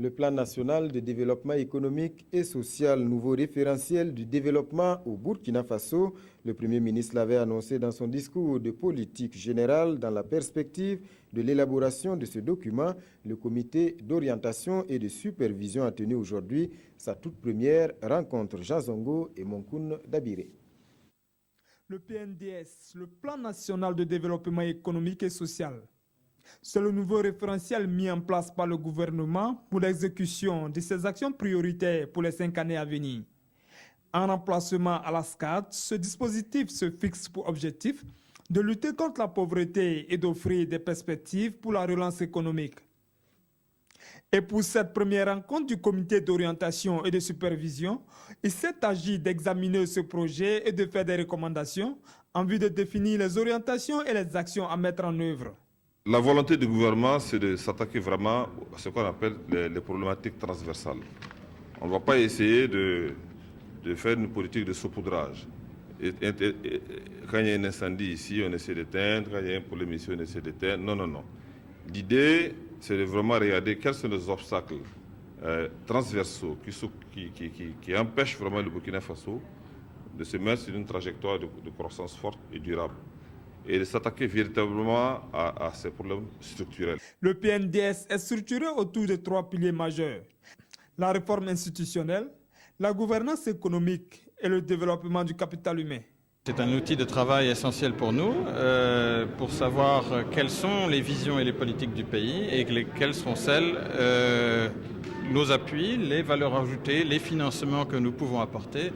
Le plan national de développement économique et social, nouveau référentiel du développement au Burkina Faso, le Premier ministre l'avait annoncé dans son discours de politique générale. Dans la perspective de l'élaboration de ce document, le comité d'orientation et de supervision a tenu aujourd'hui sa toute première rencontre. Jean Zongo et Monkoun Dabiré. Le PNDS, le plan national de développement économique et social. C'est le nouveau référentiel mis en place par le gouvernement pour l'exécution de ses actions prioritaires pour les 5 années à venir. En remplacement à la SCAD, ce dispositif se fixe pour objectif de lutter contre la pauvreté et d'offrir des perspectives pour la relance économique. Et pour cette première rencontre du comité d'orientation et de supervision, il s'est agi d'examiner ce projet et de faire des recommandations en vue de définir les orientations et les actions à mettre en œuvre. La volonté du gouvernement, c'est de s'attaquer vraiment à ce qu'on appelle les problématiques transversales. On ne va pas essayer de faire une politique de saupoudrage. Quand il y a un incendie ici, on essaie d'éteindre. Quand il y a un problème ici, on essaie d'éteindre. Non, non, non. L'idée, c'est de vraiment regarder quels sont les obstacles transversaux qui empêchent vraiment le Burkina Faso de se mettre sur une trajectoire de croissance forte et durable, et de s'attaquer véritablement à ces problèmes structurels. Le PNDS est structuré autour de 3 piliers majeurs: la réforme institutionnelle, la gouvernance économique et le développement du capital humain. C'est un outil de travail essentiel pour nous, pour savoir quelles sont les visions et les politiques du pays et quelles sont celles, nos appuis, les valeurs ajoutées, les financements que nous pouvons apporter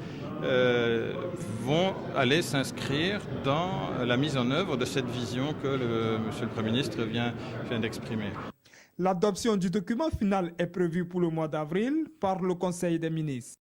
vont aller s'inscrire dans la mise en œuvre de cette vision que Monsieur le Premier ministre vient d'exprimer. L'adoption du document final est prévue pour le mois d'avril par le Conseil des ministres.